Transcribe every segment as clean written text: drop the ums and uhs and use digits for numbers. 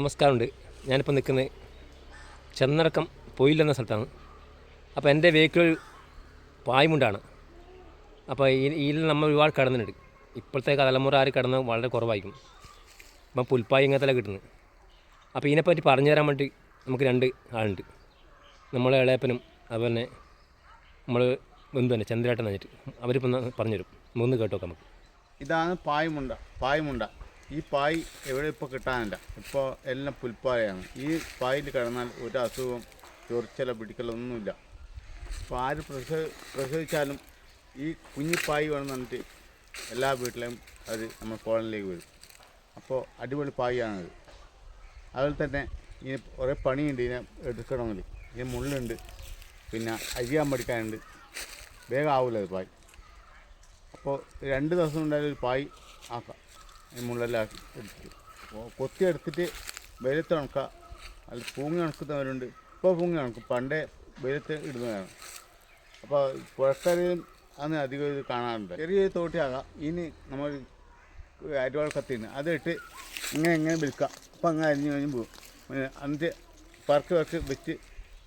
നമസ്കാരമുണ്ട്. ഞാനിപ്പോൾ നിൽക്കുന്നത് ചെന്നടക്കം പൊയിലെന്ന സ്ഥലത്താണ്. അപ്പോൾ എൻ്റെ വെഹിക്കിൾ പായ്മുണ്ടാണ്. അപ്പോൾ ഇതിൽ നമ്മൾ ഒരുപാട് കടന്നിട്ടുണ്ട്. ഇപ്പോഴത്തെ തലമുറ ആര് കടന്ന് വളരെ കുറവായിരിക്കും. അപ്പം പുൽപ്പായ് ഇങ്ങനത്തെ കിട്ടുന്നത്. അപ്പോൾ ഇതിനെപ്പറ്റി പറഞ്ഞു തരാൻ വേണ്ടി നമുക്ക് രണ്ട് ആളുണ്ട്. നമ്മളെ ഇളയപ്പനും അതുപോലെ തന്നെ നമ്മൾ ബന്ധു തന്നെ ചന്ദ്രേട്ടൻ എന്നിട്ട് അവരിപ്പം പറഞ്ഞുതരും. മൂന്ന് കേട്ടോ നമുക്ക്. ഇതാണ് പായ്മുണ്ട. ഈ പായ് എവിടെ ഇപ്പോൾ കിട്ടാനില്ല. ഇപ്പോൾ എല്ലാം പുൽപ്പായാണ്. ഈ പായിൽ കിടന്നാൽ ഒരു അസുഖവും ചൊറിച്ചല പിടിക്കലൊന്നുമില്ല. അപ്പോൾ ആര് പ്രസവിച്ചാലും ഈ കുഞ്ഞിപ്പായ് വേണമെന്ന് പറഞ്ഞിട്ട് എല്ലാ വീട്ടിലും അത് നമ്മൾ കോളനിലേക്ക് വരും. അപ്പോൾ അടിപൊളി പായാണത്. അതുപോലെ തന്നെ ഇനി കുറേ പണിയുണ്ട് ഇതിനെ എടുക്കണമെങ്കിൽ. ഇതിന് മുള്ളുണ്ട്, പിന്നെ അരിയാൻ പഠിക്കാനുണ്ട്. വേഗം ആവില്ല അത് പായ്. അപ്പോൾ 2 ദിവസം ഉണ്ടായാലും ഒരു പായ് ആക്കാം. ഈ മുള്ളെല്ലാം എടുത്തിട്ട് കൊത്തി എടുത്തിട്ട് വെയിലത്ത് ഉണക്കുക. അതിൽ പൂങ്ങി ഉണക്കുന്നവരുണ്ട്. ഇപ്പോൾ പൂങ്ങി ഉണക്കും, പണ്ടേ വെയിലത്ത് ഇടുന്നതാണ്. അപ്പോൾ പുഴക്കരയും അന്ന് അധികം ഇത് കാണാറുണ്ട്. ചെറിയ തോട്ടിയാകാം. ഇനി നമ്മൾ അരിവാൾ കത്തിന്ന് അതിട്ട് ഇങ്ങനെ വിൽക്കുക. അപ്പോൾ അങ്ങനെ അരിഞ്ഞ് കഴിഞ്ഞ് പോകും. എന്നിട്ട് പറക്ക് വെച്ച്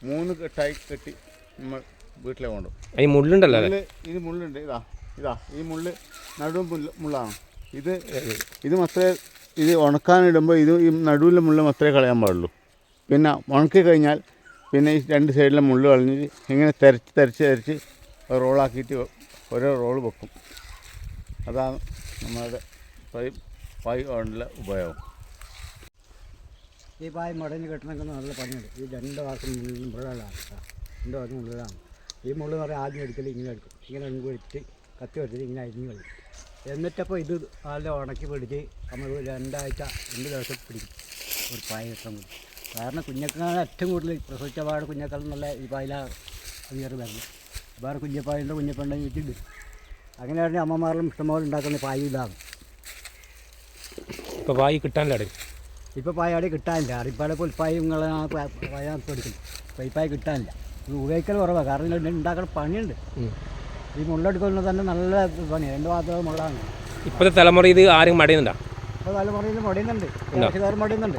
3 കെട്ടായി കെട്ടി നമ്മൾ വീട്ടിലെ കൊണ്ടുപോകും. ഈ മുള്ളുണ്ടല്ലോ, ഇത് മുള്ളുണ്ട്. ഇതാ ഈ മുള്ള് നടുവും മുള്ളാണ്. ഇത് മാത്രമേ ഇത് ഉണക്കാനിടുമ്പോൾ ഈ നടുവിലെ മുള്ള മാത്രമേ കളയാൻ പാടുള്ളൂ. പിന്നെ ഉണക്കി കഴിഞ്ഞാൽ പിന്നെ ഈ 2 സൈഡിലെ മുള്ള് കളഞ്ഞിട്ട് ഇങ്ങനെ തരച്ച് റോളാക്കിയിട്ട് ഓരോ റോള് വെക്കും. അതാണ് നമ്മളുടെ പായ് കൊണ്ടുള്ള ഉപയോഗം. ഈ പായ് മുടഞ്ഞ് കെട്ടണമെങ്കിൽ നല്ല പണിയുണ്ട്. ഈ 2 മാസം മുള്ളാണ്, 2 മാസം മുള്ളാണ്. ഈ മുള്ളെന്ന് പറഞ്ഞാൽ ആദ്യം എടുക്കൽ ഇങ്ങനെ എടുക്കും. ഇങ്ങനെ വെച്ചിട്ട് കത്തി വെച്ചിട്ട് ഇങ്ങനെ അരിഞ്ഞ് കളയും. എന്നിട്ടപ്പോൾ ഇത് നല്ല ഉണക്കി പിടിച്ച് നമ്മൾ 2 ആഴ്ച 2 ദിവസം പിടിക്കും ഒരു പായ കിട്ടാൻ വേണ്ടി. കാരണം കുഞ്ഞക്കാണ് ഏറ്റവും കൂടുതൽ പ്രസവിച്ച പാട് കുഞ്ഞക്കാളും നല്ല ഈ പായലാണ് കയറി വരുന്നത്. വേറെ കുഞ്ഞപ്പായുണ്ട് കുഞ്ഞപ്പുണ്ടെങ്കിൽ വെച്ചിട്ട് അങ്ങനെയാണ് അമ്മമാരെല്ലാം ഇഷ്ടംപോലെ ഉണ്ടാക്കുന്ന പായിലാണ്. ഇപ്പോൾ പായ് കിട്ടാനില്ല. ഇപ്പോൾ പായാടി കിട്ടാനില്ല. അറിയിപ്പാടെ പുൽപ്പായങ്ങളെ പായ എടുക്കും. ഇപ്പോൾ ഈ പായ കിട്ടാനില്ല. ഉപയോഗിക്കൽ കുറവാണ്. കാരണം ഇത് ഉണ്ടാക്കുന്ന പണിയുണ്ട്. ഈ മുള്ളെടുക്കുന്നത് തന്നെ നല്ല പണിയാണ്. 2 മാസം മുള്ളാണ്. ഇപ്പോഴത്തെ തലമുറ ഇത് ആരും മടിയുന്നുണ്ടോ? ഇപ്പോൾ തലമുറയിൽ മടിയുന്നുണ്ട്, കൃഷിക്കാർ മടിയുന്നുണ്ട്.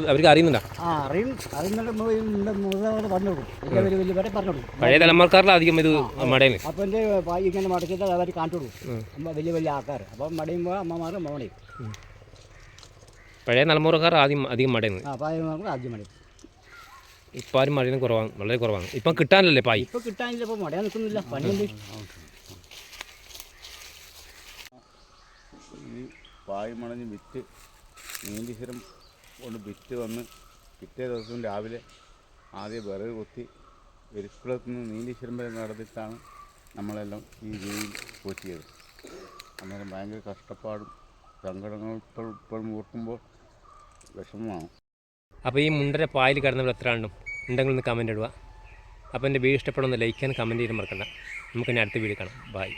അവർക്ക് അറിയുന്നുണ്ടോ? അറിയുന്നുണ്ട്. പറഞ്ഞു കൊടുക്കും. വലിയ വരെ പറഞ്ഞു കൊടുക്കും. പഴയ തലമുറക്കാരിൽ അധികം ഇത് മടയുന്നു. അപ്പോൾ എൻ്റെ പായ് ഇങ്ങനെ മടക്കിയിട്ട് അവർ കാണിച്ചു കൊടുക്കും. വലിയ ആൾക്കാർ അപ്പം മടയുമ്പോൾ അമ്മമാർ മടയും. പഴയ തലമുറക്കാർ അധികം മടയുന്നത്. പായമാർക്ക് ആദ്യം മടയും. ഇപ്പം ആരും മടയുന്നത് കുറവാണ്, വളരെ കുറവാണ്. ഇപ്പം കിട്ടാനില്ലല്ലേ പായ്? ഇപ്പം കിട്ടാനില്ല. ഇപ്പോൾ മടയാൻ നിൽക്കുന്നില്ല, പണിയുണ്ട്. ഈ പായ് മടഞ്ഞ് വിറ്റ് നീന്തീശ്വരം കൊണ്ട് വിറ്റ് വന്ന് പിറ്റേ ദിവസം രാവിലെ ആദ്യം വിറക് കൊത്തി എരിക്കുളത്ത് നിന്ന് നീന്തീശ്വരം വരെ നടന്നിട്ടാണ് നമ്മളെല്ലാം ഈ രീതിയിൽ പോറ്റിയത്. അന്നേരം ഭയങ്കര കഷ്ടപ്പാടും സങ്കടങ്ങൾ ഇപ്പോഴും ഓർക്കുമ്പോൾ വിഷമമാണ്. അപ്പോൾ ഈ മുണ്ടര പായൽ കിടന്നവർ എത്ര ഉണ്ടെങ്കിൽ ഒന്ന് കമൻറ്റ് ഇടുക. അപ്പോൾ എൻ്റെ വീഡിയോ ഇഷ്ടപ്പെടുന്ന ലൈക്ക് ചെയ്യാൻ കമൻറ്റ് ചെയ്യാൻ മറക്കണ്ട. നമുക്ക് ഇനി അടുത്ത വീഡിയോ കാണാം. ബൈ.